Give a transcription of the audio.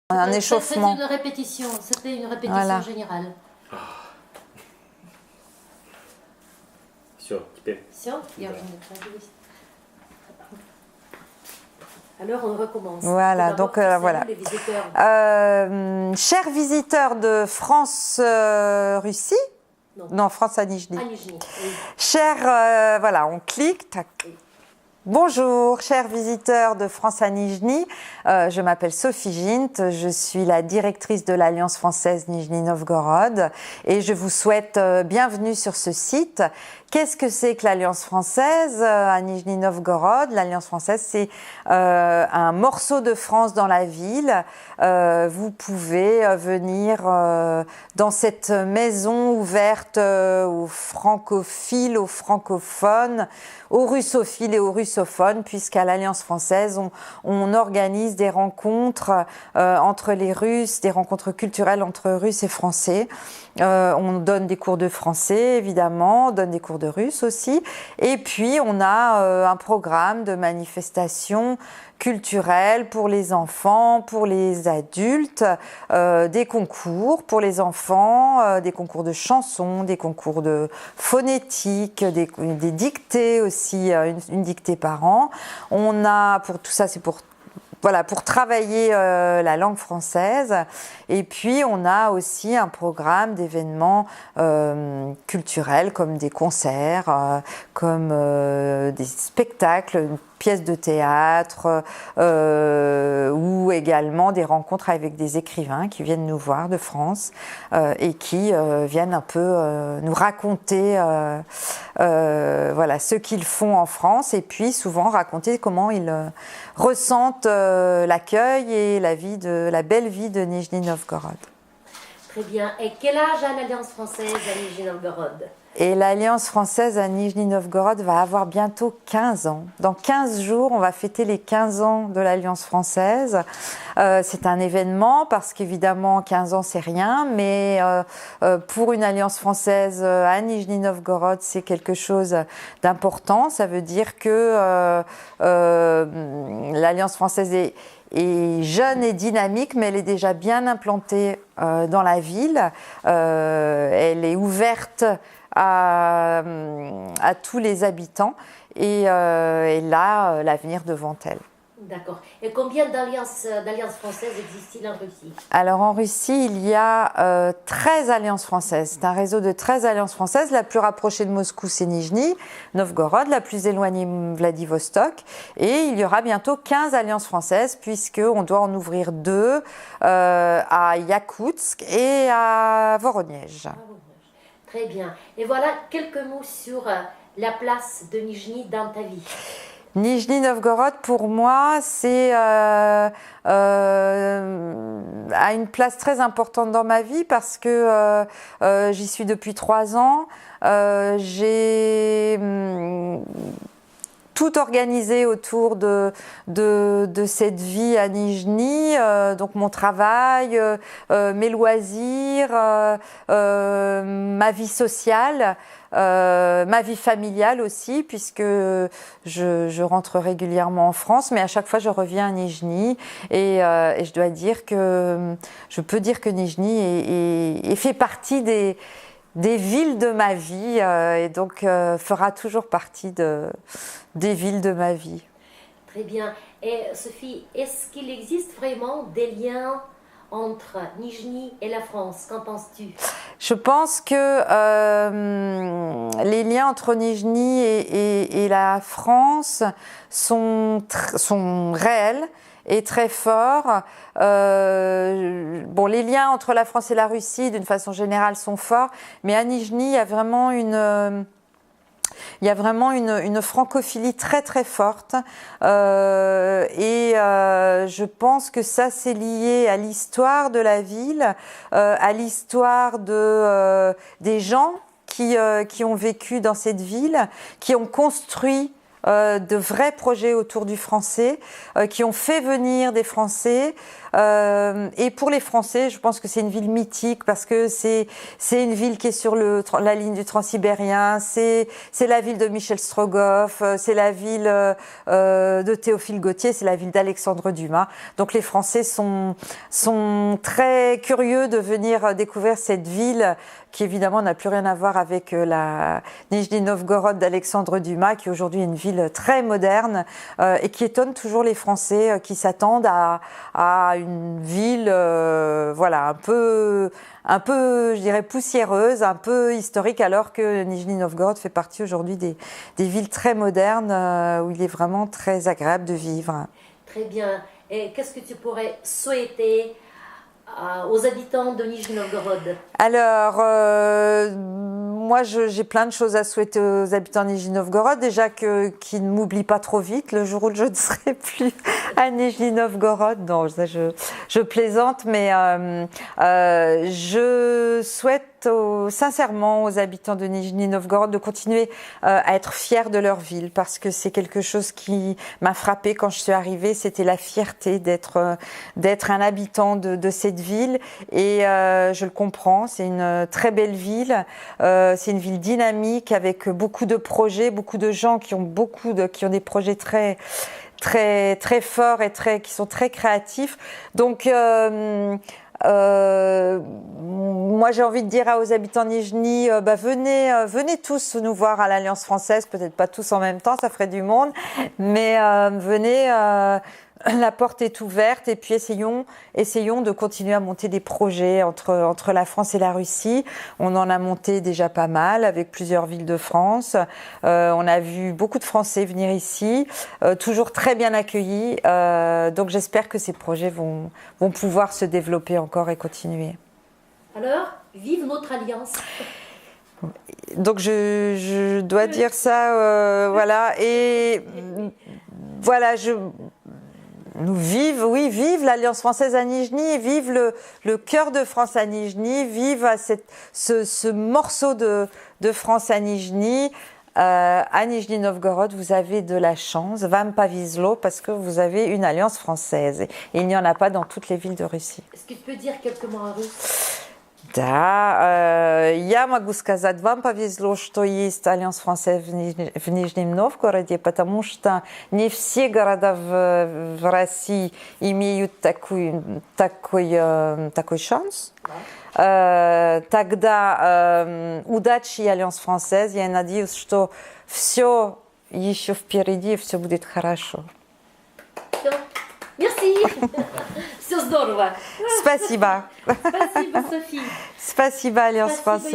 un échauffement. C'était une répétition, Voilà. générale. Все, теперь. Все, я уже находилась. Alors on recommence. Voilà, Tout d'abord, donc tu salues voilà. les visiteurs. Chers visiteurs de France-Russie, non, France à Nijni. À Nijni, oui. Chers, voilà, on clique, tac. Bonjour, chers visiteurs de France à Nijni. Je m'appelle Sophie Gint, je suis la directrice de l'Alliance française Nijni Novgorod et je vous souhaite bienvenue sur ce site. Qu'est-ce que c'est que l'Alliance française à Nijni Novgorod? L'Alliance française, c'est un morceau de France dans la ville. Vous pouvez venir dans cette maison ouverte aux francophiles, aux francophones, aux russophiles et aux russophones, puisqu'à l'Alliance française, on organise des rencontres entre les Russes, des rencontres culturelles entre Russes et Français. On donne des cours de français, évidemment, on donne des cours de russe aussi. Et puis, on a un programme de manifestations culturelles pour les enfants, pour les adultes, des concours pour les enfants, des concours de chansons, des concours de phonétique, des dictées aussi, une dictée par an. On a, pour tout ça, c'est pour travailler la langue française. Et puis, on a aussi un programme d'événements culturels comme des concerts, comme des spectacles, pièces de théâtre ou également des rencontres avec des écrivains qui viennent nous voir de France et qui viennent un peu nous raconter voilà, ce qu'ils font en France et puis souvent raconter comment ils ressentent l'accueil et la belle vie de Nijni Novgorod. Très bien. Et quel âge a l'Alliance française à Nijni Novgorod? Et l'Alliance française à Nijni Novgorod va avoir bientôt 15 ans. Dans 15 jours, on va fêter les 15 ans de l'Alliance française. C'est un événement parce qu'évidemment, 15 ans, c'est rien. Mais pour une Alliance française à Nijni Novgorod, c'est quelque chose d'important. Ça veut dire que l'Alliance française est jeune et dynamique, mais elle est déjà bien implantée dans la ville. Elle est ouverte à tous les habitants et là, l'avenir devant elle. D'accord. Et combien d'alliances françaises existent-il en Russie? Alors en Russie, il y a 13 alliances françaises. C'est un réseau de 13 alliances françaises. La plus rapprochée de Moscou, c'est Nijni Novgorod. La plus éloignée, Vladivostok. Et il y aura bientôt 15 alliances françaises puisqu'on doit en ouvrir 2 à Yakoutsk et à Voronezh. Très bien. Et voilà quelques mots sur la place de Nijni dans ta vie. Nijni Novgorod, pour moi, a une place très importante dans ma vie parce que j'y suis depuis 3 ans. J'ai tout organisé autour de cette vie à Nijni, donc mon travail, mes loisirs, ma vie sociale. Ma vie familiale aussi, puisque je rentre régulièrement en France, mais à chaque fois je reviens à Nijni et je dois dire que je peux dire que Nijni fait partie des villes de ma vie et donc fera toujours partie des villes de ma vie. Très bien. Et Sophie, est-ce qu'il existe vraiment des liens entre Nijni et la France? Qu'en penses-tu? Je pense que les liens entre Nijni et la France sont réels et très forts. Bon, les liens entre la France et la Russie, d'une façon générale, sont forts, mais à Nijni, il y a vraiment une francophilie très très forte je pense que ça c'est lié à l'histoire de la ville, à l'histoire des gens qui ont vécu dans cette ville, qui ont construit de vrais projets autour du français, qui ont fait venir des Français Et pour les Français, je pense que c'est une ville mythique parce que c'est une ville qui est sur la ligne du Transsibérien, c'est la ville de Michel Strogoff, c'est la ville de Théophile Gautier, c'est la ville d'Alexandre Dumas. Donc les Français sont très curieux de venir découvrir cette ville qui évidemment n'a plus rien à voir avec la Nijni Novgorod d'Alexandre Dumas, qui aujourd'hui est une ville très moderne et qui étonne toujours les Français qui s'attendent à une ville voilà, un peu, je dirais, poussiéreuse, un peu historique, alors que Nijni Novgorod fait partie aujourd'hui des villes très modernes où il est vraiment très agréable de vivre. Très bien. Et qu'est-ce que tu pourrais souhaiter aux habitants de Nijni Novgorod? Alors, moi, j'ai plein de choses à souhaiter aux habitants de Nijni Novgorod. Déjà qu'ils ne m'oublient pas trop vite le jour où je ne serai plus à Nijni Novgorod. Non, ça, je plaisante, mais je souhaite sincèrement aux habitants de Nijni Novgorod de continuer à être fiers de leur ville, parce que c'est quelque chose qui m'a frappée quand je suis arrivée. C'était la fierté d'être un habitant de cette ville, et je le comprends. C'est une très belle ville. C'est une ville dynamique avec beaucoup de projets, beaucoup de gens qui ont des projets très forts et qui sont très créatifs. Donc moi, j'ai envie de dire aux habitants de Nijni, venez tous nous voir à l'Alliance française, peut-être pas tous en même temps, ça ferait du monde, mais venez, la porte est ouverte, et puis essayons de continuer à monter des projets entre la France et la Russie. On en a monté déjà pas mal avec plusieurs villes de France. On a vu beaucoup de Français venir ici, toujours très bien accueillis. Donc j'espère que ces projets vont pouvoir se développer encore et continuer. Alors, vive notre alliance! Donc je dois dire ça, voilà. Et voilà, vive l'Alliance française à Nijni, vive le cœur de France à Nijni, vive ce morceau de France à Nijni. À Nijni Novgorod, vous avez de la chance, Vam Pavizlo, parce que vous avez une alliance française. Et il n'y en a pas dans toutes les villes de Russie. Est-ce que tu peux dire quelques mots en russe? Да, я могу сказать, вам повезло, что есть Альянс Францез в Нижнем Новгороде, потому что не все города в России имеют такой шанс. Тогда удачи Альянс Францез, я надеюсь, что все еще впереди, все будет хорошо. Merci. Все здорово. Спасибо. Спасибо, Софie. Спасибо, Альянс Францез.